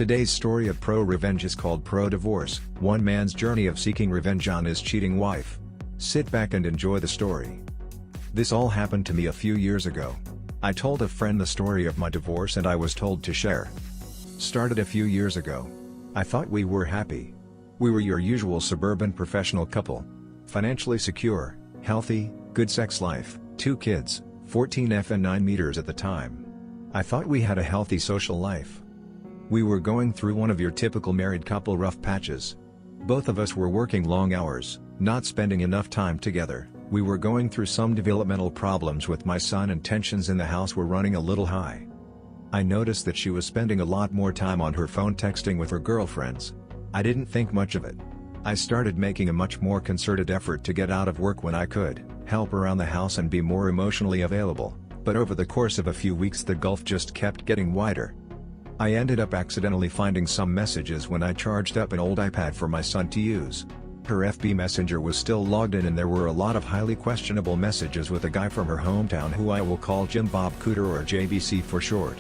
Today's story of ProRevenge is called Pro-Divorce, one man's journey of seeking revenge on his cheating wife. Sit back and enjoy the story. This all happened to me a few years ago. I told a friend the story of my divorce and I was told to share. Started a few years ago. I thought we were happy. We were your usual suburban professional couple. Financially secure, healthy, good sex life, 2 kids, 14 and 9 meters at the time. I thought we had a healthy social life. We were going through one of your typical married couple rough patches. Both of us were working long hours, not spending enough time together. We were going through some developmental problems with my son and tensions in the house were running a little high. I noticed that she was spending a lot more time on her phone texting with her girlfriends. I didn't think much of it. I started making a much more concerted effort to get out of work when I could, help around the house and be more emotionally available, but over the course of a few weeks the gulf just kept getting wider. I ended up accidentally finding some messages when I charged up an old iPad for my son to use. Her FB Messenger was still logged in and there were a lot of highly questionable messages with a guy from her hometown who I will call Jim Bob Cooter or JBC for short.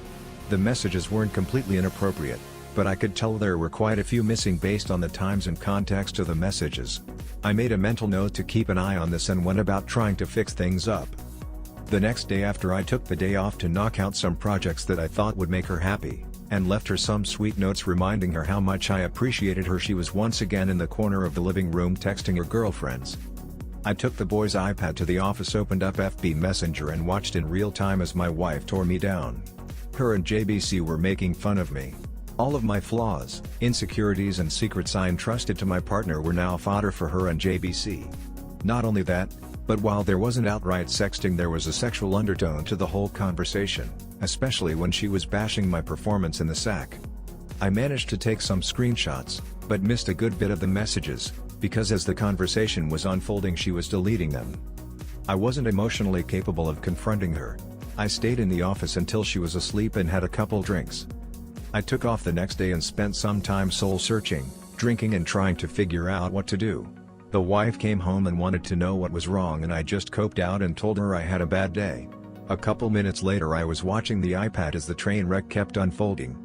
The messages weren't completely inappropriate, but I could tell there were quite a few missing based on the times and context of the messages. I made a mental note to keep an eye on this and went about trying to fix things up. The next day after I took the day off to knock out some projects that I thought would make her happy, and left her some sweet notes reminding her how much I appreciated her, she was once again in the corner of the living room texting her girlfriends. I took the boy's iPad to the office, opened up FB Messenger and watched in real time as my wife tore me down. Her and JBC were making fun of me. All of my flaws, insecurities and secrets I entrusted to my partner were now fodder for her and JBC. Not only that, but while there wasn't outright sexting, there was a sexual undertone to the whole conversation, especially when she was bashing my performance in the sack. I managed to take some screenshots, but missed a good bit of the messages, because as the conversation was unfolding she was deleting them. I wasn't emotionally capable of confronting her. I stayed in the office until she was asleep and had a couple drinks. I took off the next day and spent some time soul-searching, drinking and trying to figure out what to do. The wife came home and wanted to know what was wrong and I just coped out and told her I had a bad day. A couple minutes later I was watching the iPad as the train wreck kept unfolding.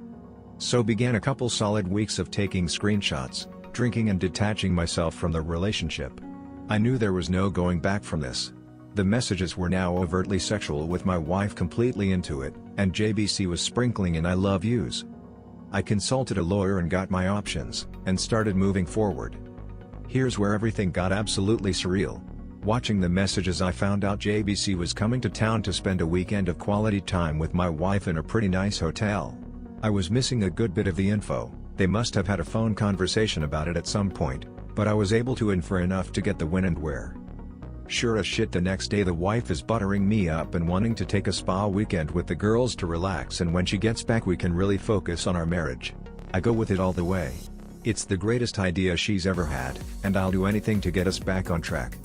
So began a couple solid weeks of taking screenshots, drinking and detaching myself from the relationship. I knew there was no going back from this. The messages were now overtly sexual with my wife completely into it, and JBC was sprinkling in I love yous. I consulted a lawyer and got my options, and started moving forward. Here's where everything got absolutely surreal. Watching the messages I found out JBC was coming to town to spend a weekend of quality time with my wife in a pretty nice hotel. I was missing a good bit of the info. They must have had a phone conversation about it at some point, but I was able to infer enough to get the when and where. Sure as shit, the next day the wife is buttering me up and wanting to take a spa weekend with the girls to relax, and when she gets back we can really focus on our marriage. I go with it all the way. It's the greatest idea she's ever had, and I'll do anything to get us back on track.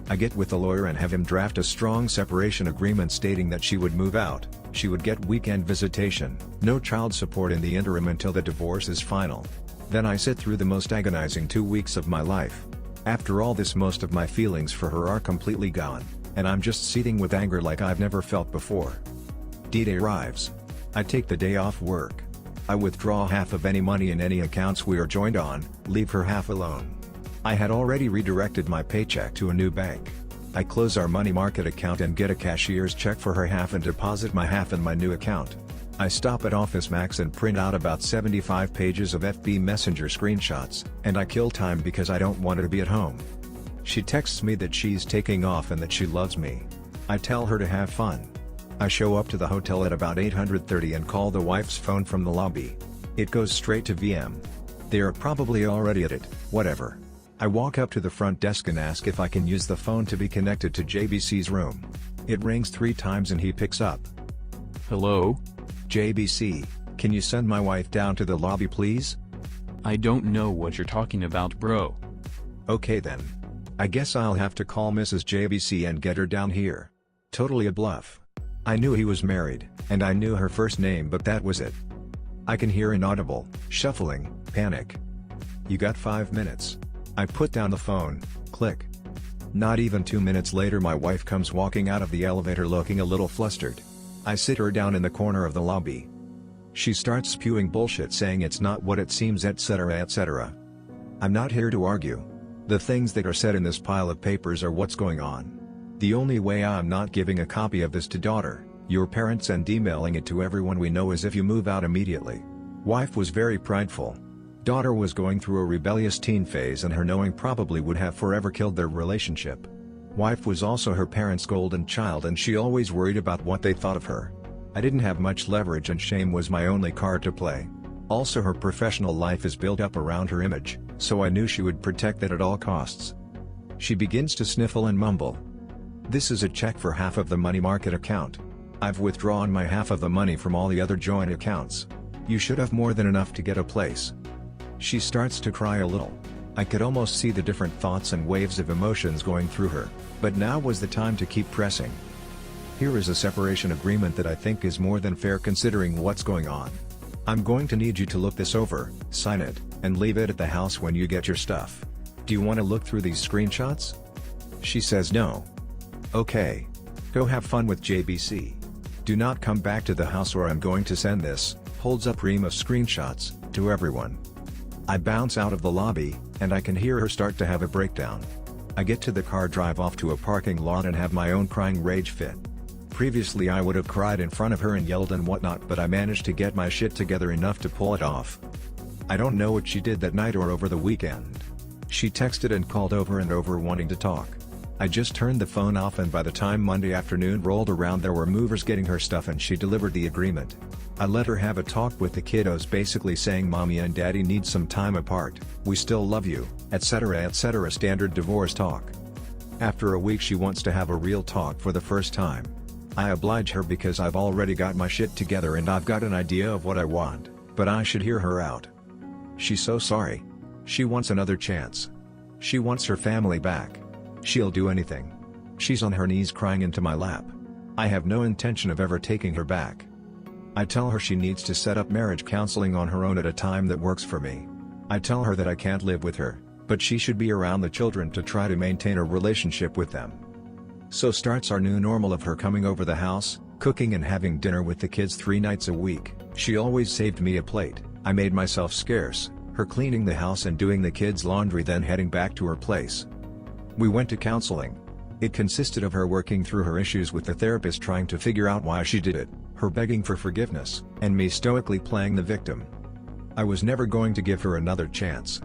I get with the lawyer and have him draft a strong separation agreement stating that she would move out, she would get weekend visitation, no child support in the interim until the divorce is final. Then I sit through the most agonizing 2 weeks of my life. After all this, most of my feelings for her are completely gone, and I'm just seething with anger like I've never felt before. D-Day arrives. I take the day off work. I withdraw half of any money in any accounts we are joined on, leave her half alone. I had already redirected my paycheck to a new bank. I close our money market account and get a cashier's check for her half and deposit my half in my new account. I stop at Office Max and print out about 75 pages of FB Messenger screenshots, and I kill time because I don't want her to be at home. She texts me that she's taking off and that she loves me. I tell her to have fun. I show up to the hotel at about 8:30 and call the wife's phone from the lobby. It goes straight to VM. They are probably already at it, whatever. I walk up to the front desk and ask if I can use the phone to be connected to JBC's room. It rings 3 times and he picks up. Hello? JBC, can you send my wife down to the lobby please? I don't know what you're talking about, bro. Okay then. I guess I'll have to call Mrs. JBC and get her down here. Totally a bluff. I knew he was married, and I knew her first name, but that was it. I can hear inaudible, shuffling, panic. You got 5 minutes. I put down the phone, click. Not even 2 minutes later my wife comes walking out of the elevator looking a little flustered. I sit her down in the corner of the lobby. She starts spewing bullshit saying it's not what it seems, etc., etc. I'm not here to argue. The things that are said in this pile of papers are what's going on. The only way I'm not giving a copy of this to daughter, your parents, and emailing it to everyone we know is if you move out immediately. Wife was very prideful. Daughter was going through a rebellious teen phase, and her knowing probably would have forever killed their relationship. Wife was also her parents' golden child, and she always worried about what they thought of her. I didn't have much leverage, and shame was my only card to play. Also, her professional life is built up around her image, so I knew she would protect that at all costs. She begins to sniffle and mumble. This is a check for half of the money market account. I've withdrawn my half of the money from all the other joint accounts. You should have more than enough to get a place. She starts to cry a little. I could almost see the different thoughts and waves of emotions going through her, but now was the time to keep pressing. Here is a separation agreement that I think is more than fair considering what's going on. I'm going to need you to look this over, sign it, and leave it at the house when you get your stuff. Do you want to look through these screenshots? She says no. Okay. Go have fun with JBC. Do not come back to the house or I'm going to send this, holds up ream of screenshots, to everyone. I bounce out of the lobby, and I can hear her start to have a breakdown. I get to the car, drive off to a parking lot, and have my own crying rage fit. Previously I would have cried in front of her and yelled and whatnot, but I managed to get my shit together enough to pull it off. I don't know what she did that night or over the weekend. She texted and called over and over wanting to talk. I just turned the phone off, and by the time Monday afternoon rolled around there were movers getting her stuff and she delivered the agreement. I let her have a talk with the kiddos, basically saying mommy and daddy need some time apart, we still love you, etc., etc., standard divorce talk. After a week she wants to have a real talk for the first time. I oblige her because I've already got my shit together and I've got an idea of what I want, but I should hear her out. She's so sorry. She wants another chance. She wants her family back. She'll do anything. She's on her knees crying into my lap. I have no intention of ever taking her back. I tell her she needs to set up marriage counseling on her own at a time that works for me. I tell her that I can't live with her, but she should be around the children to try to maintain a relationship with them. So starts our new normal of her coming over the house, cooking and having dinner with the kids 3 nights a week. She always saved me a plate. I made myself scarce, her cleaning the house and doing the kids' laundry, then heading back to her place. We went to counseling. It consisted of her working through her issues with the therapist, trying to figure out why she did it, her begging for forgiveness, and me stoically playing the victim. I was never going to give her another chance.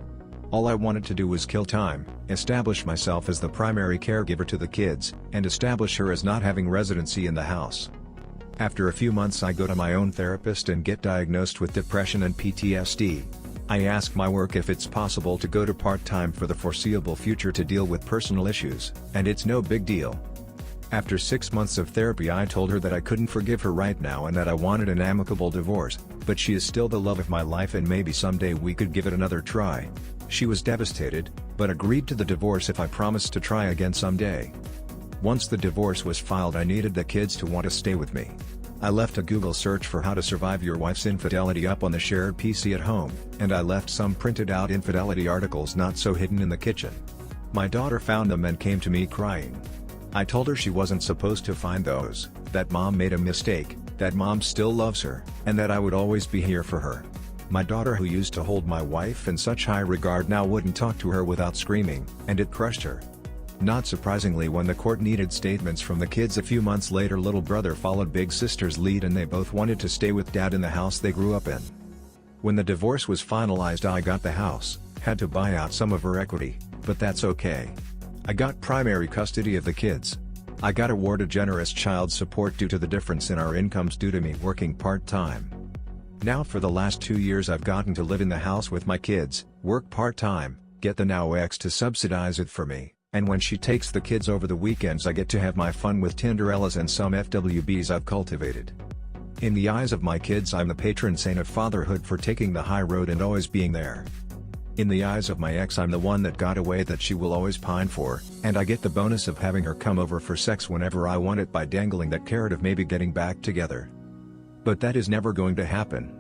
All I wanted to do was kill time, establish myself as the primary caregiver to the kids, and establish her as not having residency in the house. After a few months I go to my own therapist and get diagnosed with depression and PTSD. I ask my work if it's possible to go to part-time for the foreseeable future to deal with personal issues, and it's no big deal. After 6 months of therapy I told her that I couldn't forgive her right now and that I wanted an amicable divorce, but she is still the love of my life and maybe someday we could give it another try. She was devastated, but agreed to the divorce if I promised to try again someday. Once the divorce was filed I needed the kids to want to stay with me. I left a Google search for how to survive your wife's infidelity up on the shared PC at home, and I left some printed out infidelity articles not so hidden in the kitchen. My daughter found them and came to me crying. I told her she wasn't supposed to find those, that mom made a mistake, that mom still loves her, and that I would always be here for her. My daughter, who used to hold my wife in such high regard, now wouldn't talk to her without screaming, and it crushed her. Not surprisingly, when the court needed statements from the kids a few months later, little brother followed big sister's lead and they both wanted to stay with dad in the house they grew up in. When the divorce was finalized I got the house, had to buy out some of her equity, but that's okay. I got primary custody of the kids. I got awarded generous child support due to the difference in our incomes due to me working part-time. Now for the last 2 years I've gotten to live in the house with my kids, work part-time, get the now ex to subsidize it for me, and when she takes the kids over the weekends I get to have my fun with Tinderellas and some FWBs I've cultivated. In the eyes of my kids I'm the patron saint of fatherhood for taking the high road and always being there. In the eyes of my ex I'm the one that got away that she will always pine for, and I get the bonus of having her come over for sex whenever I want it by dangling that carrot of maybe getting back together. But that is never going to happen.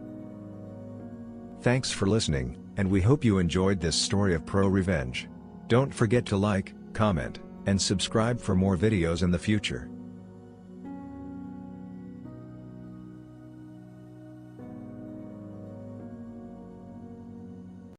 Thanks for listening, and we hope you enjoyed this story of ProRevenge. Don't forget to like, comment, and subscribe for more videos in the future.